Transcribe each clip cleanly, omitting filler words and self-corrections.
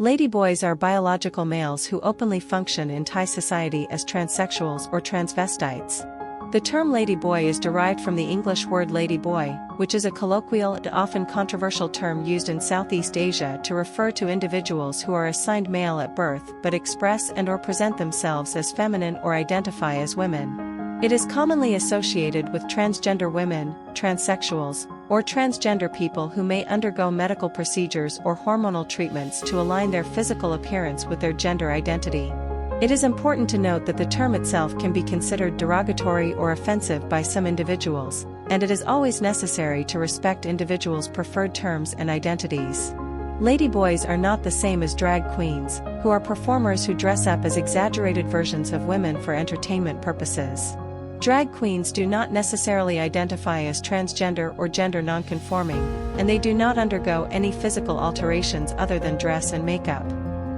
Ladyboys are biological males who openly function in Thai society as transsexuals or transvestites. The term ladyboy is derived from the English word ladyboy, which is a colloquial and often controversial term used in Southeast Asia to refer to individuals who are assigned male at birth but express and/or present themselves as feminine or identify as women. It is commonly associated with transgender women, transsexuals, or transgender people who may undergo medical procedures or hormonal treatments to align their physical appearance with their gender identity. It is important to note that the term itself can be considered derogatory or offensive by some individuals, and it is always necessary to respect individuals' preferred terms and identities. Ladyboys are not the same as drag queens, who are performers who dress up as exaggerated versions of women for entertainment purposes. Drag queens do not necessarily identify as transgender or gender nonconforming, and they do not undergo any physical alterations other than dress and makeup.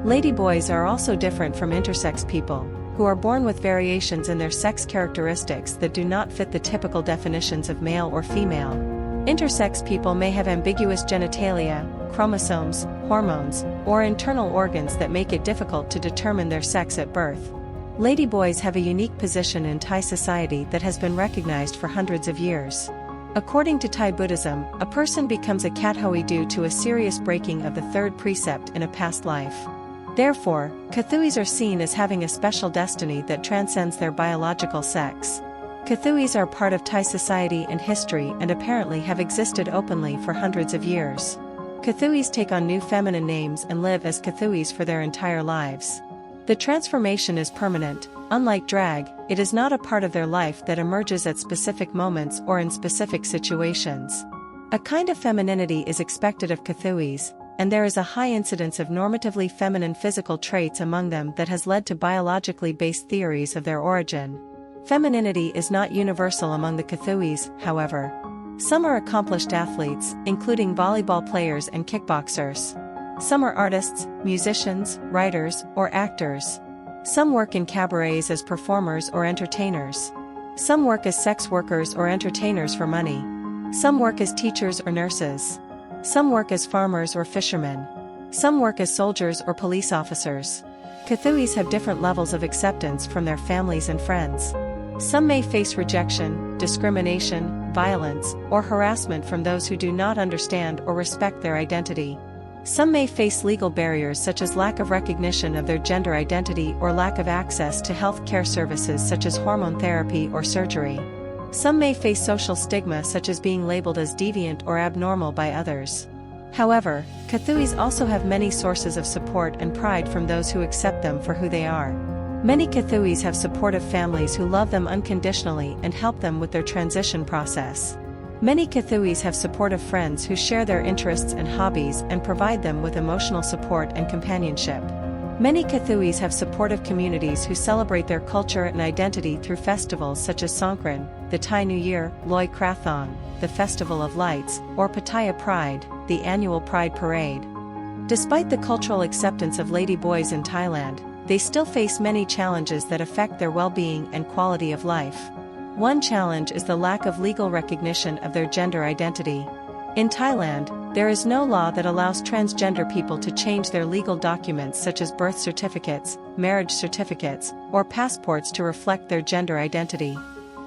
Ladyboys are also different from intersex people, who are born with variations in their sex characteristics that do not fit the typical definitions of male or female. Intersex people may have ambiguous genitalia, chromosomes, hormones, or internal organs that make it difficult to determine their sex at birth. Ladyboys have a unique position in Thai society that has been recognized for hundreds of years. According to Thai Buddhism, a person becomes a kathoey due to a serious breaking of the third precept in a past life. Therefore, kathoeys are seen as having a special destiny that transcends their biological sex. Kathoeys are part of Thai society and history and apparently have existed openly for hundreds of years. Kathoeys take on new feminine names and live as kathoeys for their entire lives. The transformation is permanent. Unlike drag, it is not a part of their life that emerges at specific moments or in specific situations. A kind of femininity is expected of kathoeys, and there is a high incidence of normatively feminine physical traits among them that has led to biologically based theories of their origin. Femininity is not universal among the kathoeys, however. Some are accomplished athletes, including volleyball players and kickboxers. Some are artists, musicians, writers, or actors. Some work in cabarets as performers or entertainers. Some work as sex workers or entertainers for money. Some work as teachers or nurses. Some work as farmers or fishermen. Some work as soldiers or police officers. Kathoeys have different levels of acceptance from their families and friends. Some may face rejection, discrimination, violence, or harassment from those who do not understand or respect their identity. Some may face legal barriers such as lack of recognition of their gender identity or lack of access to health care services such as hormone therapy or surgery. Some may face social stigma such as being labeled as deviant or abnormal by others. However, kathoeys also have many sources of support and pride from those who accept them for who they are. Many kathoeys have supportive families who love them unconditionally and help them with their transition process. Many kathoeys have supportive friends who share their interests and hobbies and provide them with emotional support and companionship. Many kathoeys have supportive communities who celebrate their culture and identity through festivals such as Songkran, the Thai New Year, Loi Krathong, the Festival of Lights, or Pattaya Pride, the annual Pride Parade. Despite the cultural acceptance of ladyboys in Thailand, they still face many challenges that affect their well-being and quality of life. One challenge is the lack of legal recognition of their gender identity. In Thailand, there is no law that allows transgender people to change their legal documents such as birth certificates, marriage certificates, or passports to reflect their gender identity.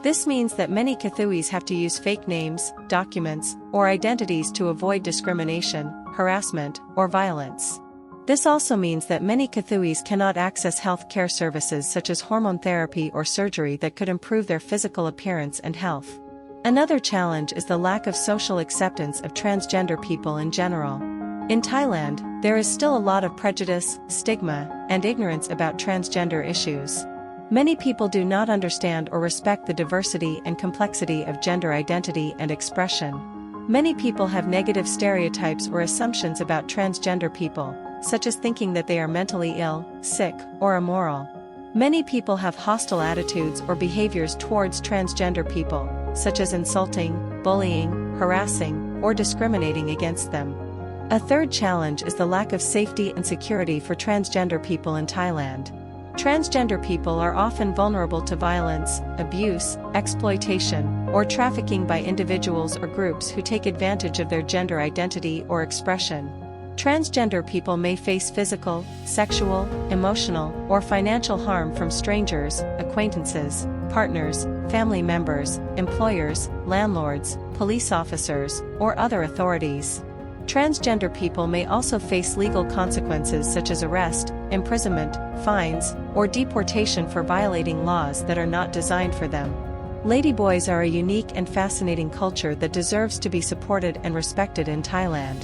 This means that many kathoeys have to use fake names, documents, or identities to avoid discrimination, harassment, or violence. This also means that many kathoeys cannot access health care services such as hormone therapy or surgery that could improve their physical appearance and health. Another challenge is the lack of social acceptance of transgender people in general. In Thailand, there is still a lot of prejudice, stigma, and ignorance about transgender issues. Many people do not understand or respect the diversity and complexity of gender identity and expression. Many people have negative stereotypes or assumptions about transgender people, such as thinking that they are mentally ill, sick, or immoral. Many people have hostile attitudes or behaviors towards transgender people, such as insulting, bullying, harassing, or discriminating against them. A third challenge is the lack of safety and security for transgender people in Thailand. Transgender people are often vulnerable to violence, abuse, exploitation, or trafficking by individuals or groups who take advantage of their gender identity or expression. Transgender people may face physical, sexual, emotional, or financial harm from strangers, acquaintances, partners, family members, employers, landlords, police officers, or other authorities. Transgender people may also face legal consequences such as arrest, imprisonment, fines, or deportation for violating laws that are not designed for them. Ladyboys are a unique and fascinating culture that deserves to be supported and respected in Thailand.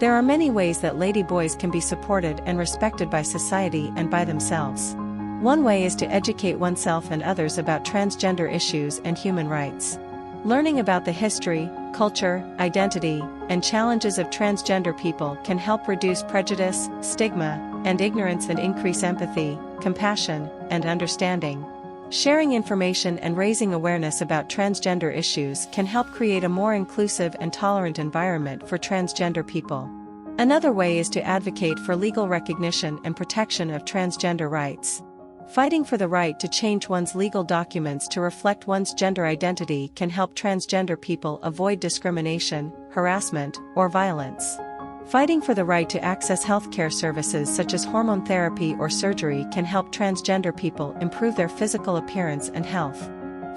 There are many ways that ladyboys can be supported and respected by society and by themselves. One way is to educate oneself and others about transgender issues and human rights. Learning about the history, culture, identity, and challenges of transgender people can help reduce prejudice, stigma, and ignorance and increase empathy, compassion, and understanding. Sharing information and raising awareness about transgender issues can help create a more inclusive and tolerant environment for transgender people. Another way is to advocate for legal recognition and protection of transgender rights. Fighting for the right to change one's legal documents to reflect one's gender identity can help transgender people avoid discrimination, harassment, or violence. Fighting for the right to access healthcare services such as hormone therapy or surgery can help transgender people improve their physical appearance and health.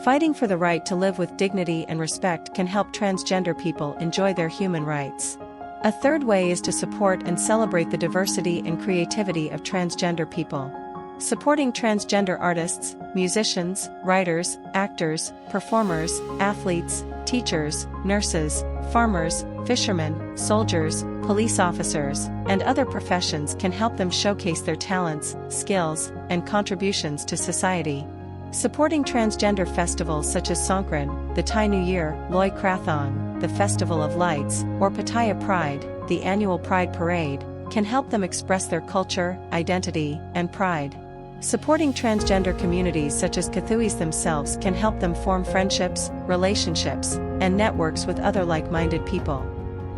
Fighting for the right to live with dignity and respect can help transgender people enjoy their human rights. A third way is to support and celebrate the diversity and creativity of transgender people. Supporting transgender artists, musicians, writers, actors, performers, athletes, teachers, nurses, farmers, fishermen, soldiers, police officers, and other professions can help them showcase their talents, skills, and contributions to society. Supporting transgender festivals such as Songkran, the Thai New Year, Loi Krathong, the Festival of Lights, or Pattaya Pride, the annual Pride Parade, can help them express their culture, identity, and pride. Supporting transgender communities such as kathoeys themselves can help them form friendships, relationships, and networks with other like-minded people.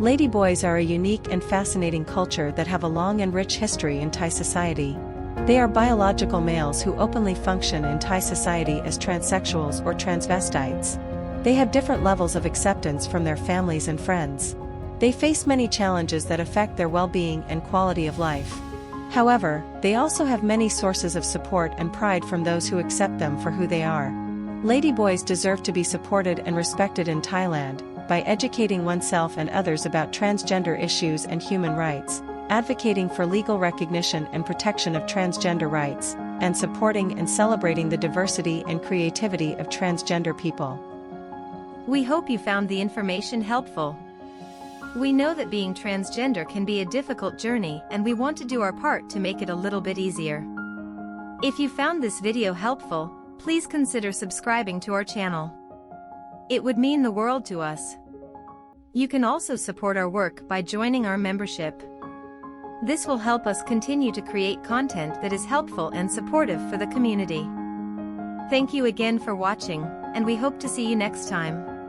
Ladyboys are a unique and fascinating culture that have a long and rich history in Thai society. They are biological males who openly function in Thai society as transsexuals or transvestites. They have different levels of acceptance from their families and friends. They face many challenges that affect their well-being and quality of life. However, they also have many sources of support and pride from those who accept them for who they are. Ladyboys deserve to be supported and respected in Thailand, by educating oneself and others about transgender issues and human rights, advocating for legal recognition and protection of transgender rights, and supporting and celebrating the diversity and creativity of transgender people. We hope you found the information helpful. We know that being transgender can be a difficult journey, and we want to do our part to make it a little bit easier. If you found this video helpful, please consider subscribing to our channel. It would mean the world to us. You can also support our work by joining our membership. This will help us continue to create content that is helpful and supportive for the community. Thank you again for watching, and we hope to see you next time.